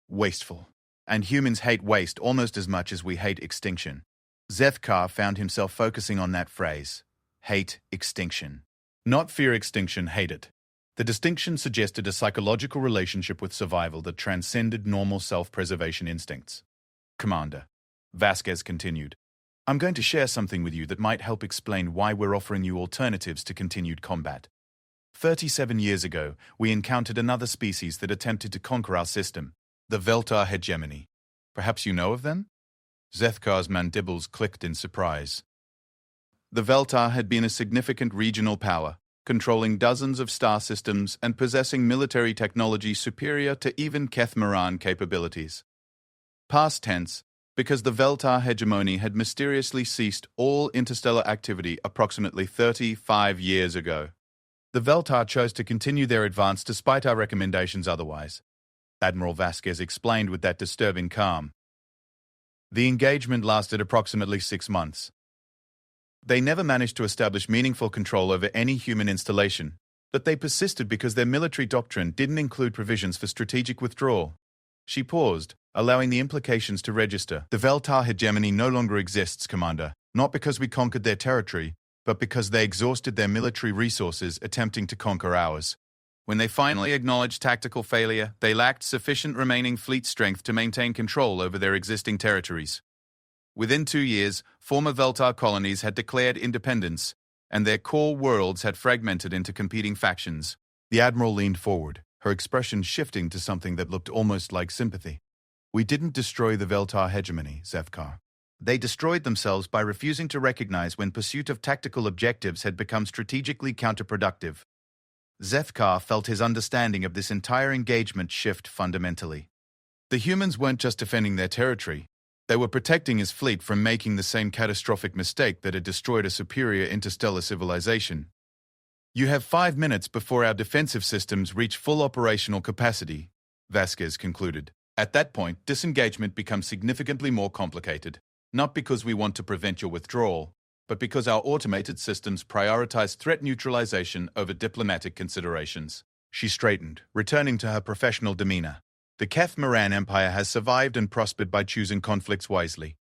wasteful. And humans hate waste almost as much as we hate extinction. Zethkar found himself focusing on that phrase. Hate extinction. Not fear extinction, hate it. The distinction suggested a psychological relationship with survival that transcended normal self-preservation instincts. Commander, Vasquez continued, I'm going to share something with you that might help explain why we're offering you alternatives to continued combat. 37 years ago, we encountered another species that attempted to conquer our system, the Veltar hegemony. Perhaps you know of them? Zethkar's mandibles clicked in surprise. The Veltar had been a significant regional power, controlling dozens of star systems and possessing military technology superior to even Kethmaran capabilities. Past tense, because the Veltar hegemony had mysteriously ceased all interstellar activity approximately 35 years ago. The Veltar chose to continue their advance despite our recommendations otherwise, Admiral Vasquez explained with that disturbing calm. The engagement lasted approximately 6 months. They never managed to establish meaningful control over any human installation, but they persisted because their military doctrine didn't include provisions for strategic withdrawal. She paused, allowing the implications to register. The Veltar hegemony no longer exists, Commander, not because we conquered their territory, but because they exhausted their military resources attempting to conquer ours. When they finally acknowledged tactical failure, they lacked sufficient remaining fleet strength to maintain control over their existing territories. Within 2 years, former Veltar colonies had declared independence, and their core worlds had fragmented into competing factions. The Admiral leaned forward, her expression shifting to something that looked almost like sympathy. We didn't destroy the Veltar hegemony, Zethkar. They destroyed themselves by refusing to recognize when pursuit of tactical objectives had become strategically counterproductive. Zethkar felt his understanding of this entire engagement shift fundamentally. The humans weren't just defending their territory. They were protecting his fleet from making the same catastrophic mistake that had destroyed a superior interstellar civilization. You have 5 minutes before our defensive systems reach full operational capacity, Vasquez concluded. At that point, disengagement becomes significantly more complicated, not because we want to prevent your withdrawal, but because our automated systems prioritize threat neutralization over diplomatic considerations. She straightened, returning to her professional demeanor. The Kethmaran Empire has survived and prospered by choosing conflicts wisely.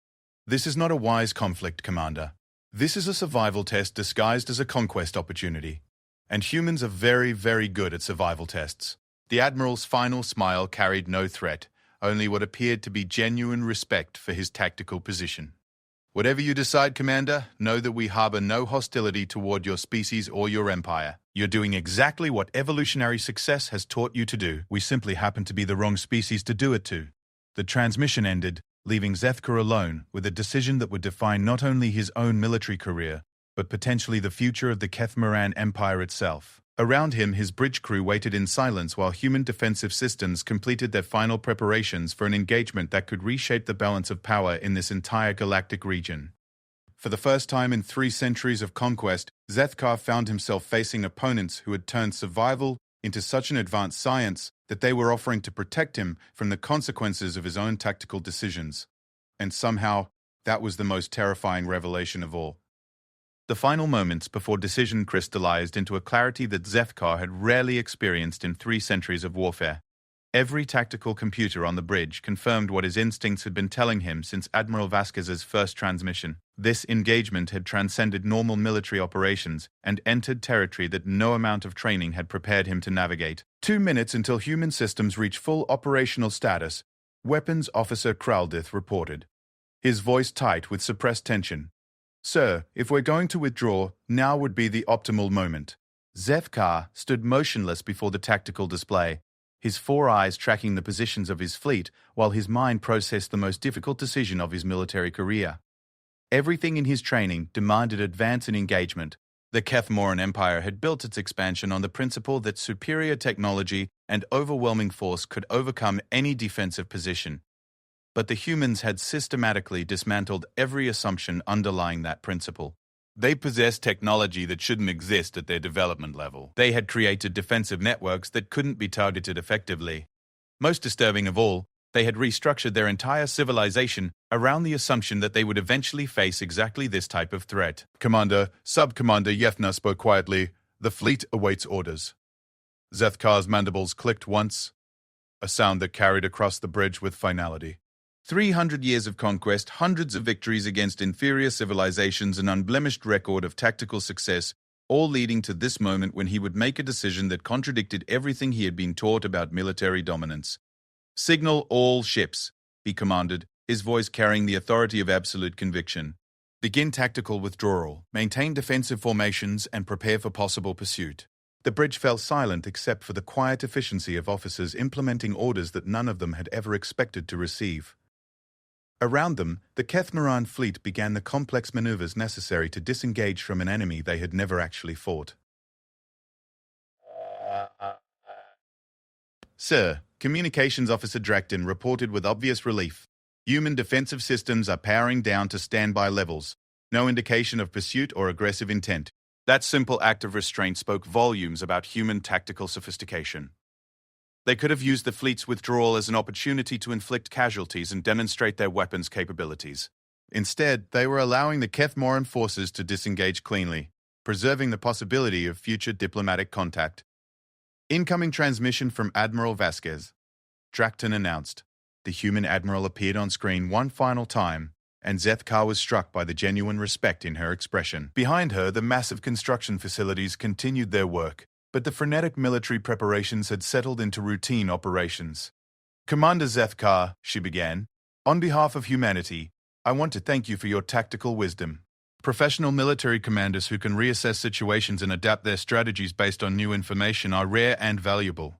This is not a wise conflict, Commander. This is a survival test disguised as a conquest opportunity. And humans are very, very good at survival tests. The Admiral's final smile carried no threat, only what appeared to be genuine respect for his tactical position. Whatever you decide, Commander, know that we harbor no hostility toward your species or your empire. You're doing exactly what evolutionary success has taught you to do. We simply happen to be the wrong species to do it to. The transmission ended, leaving Zethkar alone with a decision that would define not only his own military career, but potentially the future of the Kethmaran Empire itself. Around him, his bridge crew waited in silence while human defensive systems completed their final preparations for an engagement that could reshape the balance of power in this entire galactic region. For the first time in 3 centuries of conquest, Zethkar found himself facing opponents who had turned survival into such an advanced science that they were offering to protect him from the consequences of his own tactical decisions. And somehow, that was the most terrifying revelation of all. The final moments before decision crystallized into a clarity that Zethkar had rarely experienced in 3 centuries of warfare. Every tactical computer on the bridge confirmed what his instincts had been telling him since Admiral Vasquez's first transmission. This engagement had transcended normal military operations and entered territory that no amount of training had prepared him to navigate. 2 minutes until human systems reach full operational status, Weapons Officer Kraldith reported, his voice tight with suppressed tension. Sir, if we're going to withdraw, now would be the optimal moment. Zethkar stood motionless before the tactical display, his 4 eyes tracking the positions of his fleet while his mind processed the most difficult decision of his military career. Everything in his training demanded advance and engagement. The Kethmaran Empire had built its expansion on the principle that superior technology and overwhelming force could overcome any defensive position. But the humans had systematically dismantled every assumption underlying that principle. They possessed technology that shouldn't exist at their development level. They had created defensive networks that couldn't be targeted effectively. Most disturbing of all, they had restructured their entire civilization around the assumption that they would eventually face exactly this type of threat. Commander, Sub-Commander Yefna spoke quietly. The fleet awaits orders. Zethkar's mandibles clicked once, a sound that carried across the bridge with finality. 300 years of conquest, hundreds of victories against inferior civilizations, an unblemished record of tactical success, all leading to this moment when he would make a decision that contradicted everything he had been taught about military dominance. "Signal all ships," he commanded, his voice carrying the authority of absolute conviction. "Begin tactical withdrawal, maintain defensive formations, and prepare for possible pursuit." The bridge fell silent except for the quiet efficiency of officers implementing orders that none of them had ever expected to receive. Around them, the Kethmaran fleet began the complex maneuvers necessary to disengage from an enemy they had never actually fought. "Sir," Communications Officer Drakton reported with obvious relief. "Human defensive systems are powering down to standby levels. No indication of pursuit or aggressive intent." That simple act of restraint spoke volumes about human tactical sophistication. They could have used the fleet's withdrawal as an opportunity to inflict casualties and demonstrate their weapons capabilities. Instead, they were allowing the Kethmoran forces to disengage cleanly, preserving the possibility of future diplomatic contact. "Incoming transmission from Admiral Vasquez," Drakton announced. The human admiral appeared on screen one final time, and Zethkar was struck by the genuine respect in her expression. Behind her, the massive construction facilities continued their work, but the frenetic military preparations had settled into routine operations. "Commander Zethkar," she began, "on behalf of humanity, I want to thank you for your tactical wisdom. Professional military commanders who can reassess situations and adapt their strategies based on new information are rare and valuable."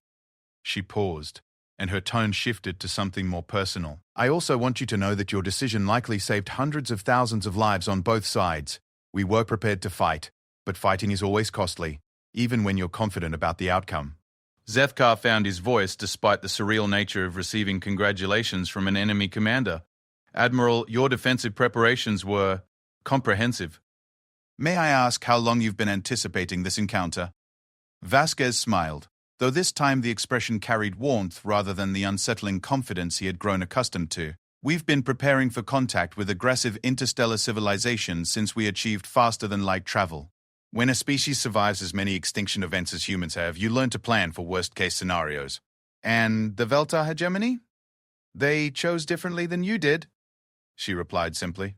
She paused, and her tone shifted to something more personal. "I also want you to know that your decision likely saved hundreds of thousands of lives on both sides. We were prepared to fight, but fighting is always costly, even when you're confident about the outcome." Zethkar found his voice despite the surreal nature of receiving congratulations from an enemy commander. "Admiral, your defensive preparations were comprehensive. May I ask how long you've been anticipating this encounter?" Vasquez smiled, though this time the expression carried warmth rather than the unsettling confidence he had grown accustomed to. "We've been preparing for contact with aggressive interstellar civilizations since we achieved faster-than-light travel. When a species survives as many extinction events as humans have, you learn to plan for worst-case scenarios. And the Veltar hegemony? They chose differently than you did," she replied simply.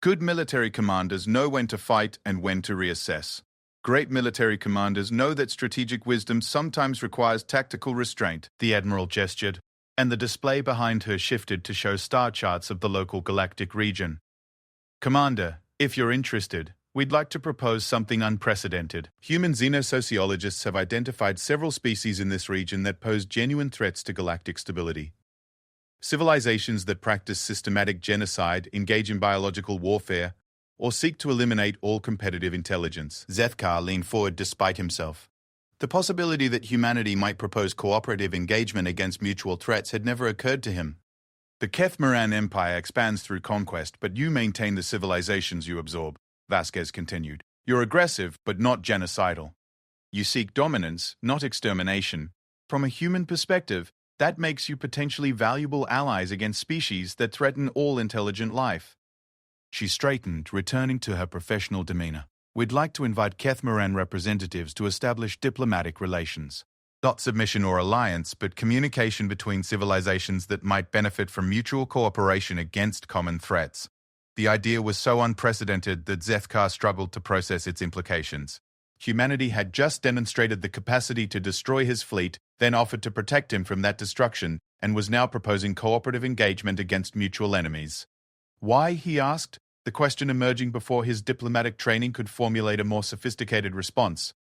"Good military commanders know when to fight and when to reassess. Great military commanders know that strategic wisdom sometimes requires tactical restraint." The Admiral gestured, and the display behind her shifted to show star charts of the local galactic region. "Commander, if you're interested, we'd like to propose something unprecedented. Human xenosociologists have identified several species in this region that pose genuine threats to galactic stability. Civilizations that practice systematic genocide, engage in biological warfare, or seek to eliminate all competitive intelligence." Zethkar leaned forward despite himself. The possibility that humanity might propose cooperative engagement against mutual threats had never occurred to him. "The Kethmaran Empire expands through conquest, but you maintain the civilizations you absorb," Vasquez continued. "You're aggressive, but not genocidal. You seek dominance, not extermination. From a human perspective, that makes you potentially valuable allies against species that threaten all intelligent life." She straightened, returning to her professional demeanor. "We'd like to invite Kethmaran representatives to establish diplomatic relations. Not submission or alliance, but communication between civilizations that might benefit from mutual cooperation against common threats." The idea was so unprecedented that Zethkar struggled to process its implications. Humanity had just demonstrated the capacity to destroy his fleet, then offered to protect him from that destruction, and was now proposing cooperative engagement against mutual enemies. Why, he asked, the question emerging before his diplomatic training could formulate a more sophisticated response.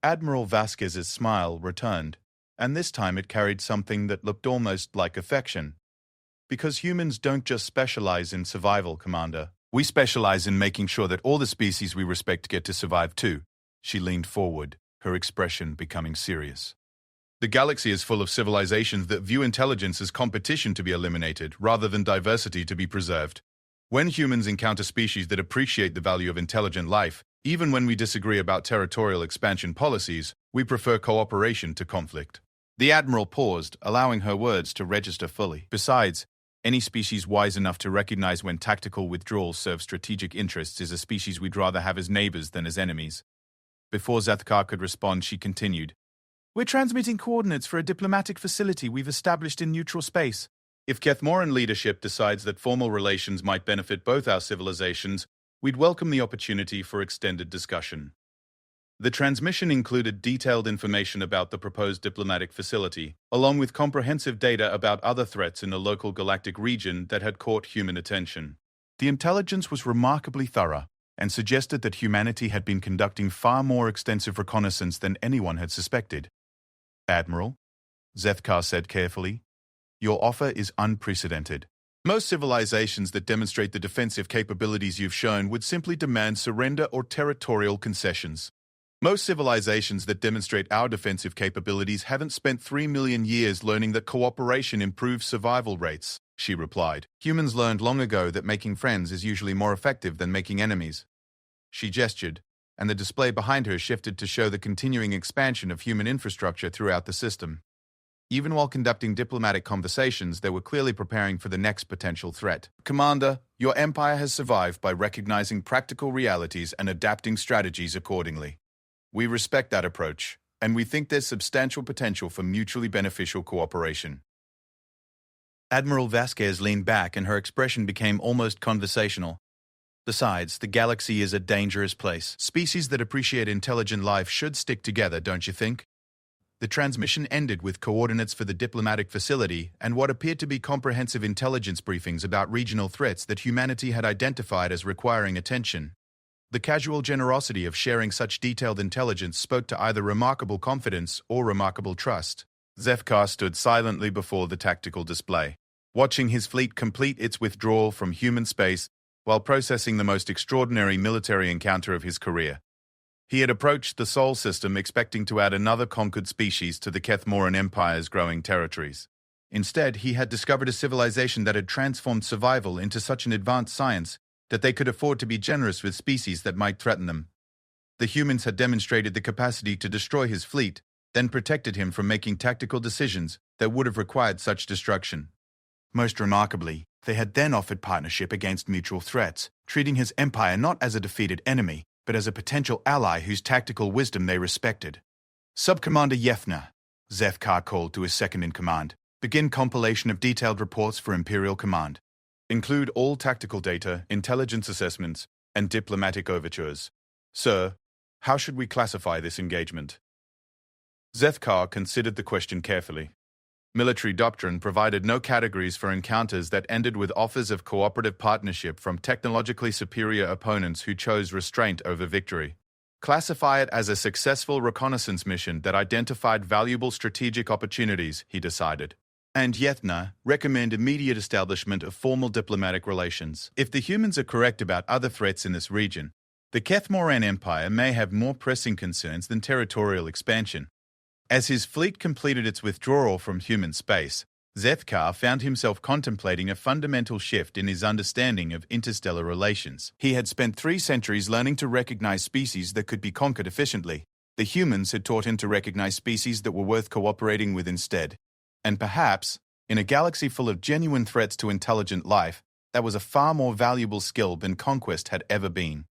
Admiral Vasquez's smile returned, and this time it carried something that looked almost like affection. "Because humans don't just specialize in survival, Commander. We specialize in making sure that all the species we respect get to survive too." She leaned forward, her expression becoming serious. "The galaxy is full of civilizations that view intelligence as competition to be eliminated rather than diversity to be preserved. When humans encounter species that appreciate the value of intelligent life, even when we disagree about territorial expansion policies, we prefer cooperation to conflict. The Admiral paused, allowing her words to register fully. Besides, any species wise enough to recognize when tactical withdrawal serves strategic interests is a species we'd rather have as neighbors than as enemies. Before Zethkar could respond, she continued, "We're transmitting coordinates for a diplomatic facility we've established in neutral space. If Kethmoran leadership decides that formal relations might benefit both our civilizations, we'd welcome the opportunity for extended discussion." The transmission included detailed information about the proposed diplomatic facility, along with comprehensive data about other threats in the local galactic region that had caught human attention. The intelligence was remarkably thorough and suggested that humanity had been conducting far more extensive reconnaissance than anyone had suspected. "Admiral," Zethkar said carefully, "your offer is unprecedented. Most civilizations that demonstrate the defensive capabilities you've shown would simply demand surrender or territorial concessions. Most civilizations that demonstrate our defensive capabilities haven't spent 3 million years learning that cooperation improves survival rates," she replied. "Humans learned long ago that making friends is usually more effective than making enemies." She gestured, and the display behind her shifted to show the continuing expansion of human infrastructure throughout the system. Even while conducting diplomatic conversations, they were clearly preparing for the next potential threat. "Commander, your empire has survived by recognizing practical realities and adapting strategies accordingly. We respect that approach, and we think there's substantial potential for mutually beneficial cooperation." Admiral Vasquez leaned back and her expression became almost conversational. "Besides, the galaxy is a dangerous place. Species that appreciate intelligent life should stick together, don't you think?" The transmission ended with coordinates for the diplomatic facility and what appeared to be comprehensive intelligence briefings about regional threats that humanity had identified as requiring attention. The casual generosity of sharing such detailed intelligence spoke to either remarkable confidence or remarkable trust. Zethkar stood silently before the tactical display, watching his fleet complete its withdrawal from human space while processing the most extraordinary military encounter of his career. He had approached the Sol system expecting to add another conquered species to the Kethmoran Empire's growing territories. Instead, he had discovered a civilization that had transformed survival into such an advanced science that they could afford to be generous with species that might threaten them. The humans had demonstrated the capacity to destroy his fleet, then protected him from making tactical decisions that would have required such destruction. Most remarkably, they had then offered partnership against mutual threats, treating his empire not as a defeated enemy, but as a potential ally whose tactical wisdom they respected. "Subcommander Yefner," Zethkar called to his second-in-command, "begin compilation of detailed reports for Imperial Command. Include all tactical data, intelligence assessments, and diplomatic overtures. Sir, how should we classify this engagement?" Zethkar considered the question carefully. Military doctrine provided no categories for encounters that ended with offers of cooperative partnership from technologically superior opponents who chose restraint over victory. Classify it as a successful reconnaissance mission that identified valuable strategic opportunities, he decided. And Yethna recommend immediate establishment of formal diplomatic relations. If the humans are correct about other threats in this region, the Kethmoran Empire may have more pressing concerns than territorial expansion. As his fleet completed its withdrawal from human space, Zethkar found himself contemplating a fundamental shift in his understanding of interstellar relations. He had spent 3 centuries learning to recognize species that could be conquered efficiently. The humans had taught him to recognize species that were worth cooperating with instead. And perhaps, in a galaxy full of genuine threats to intelligent life, that was a far more valuable skill than conquest had ever been.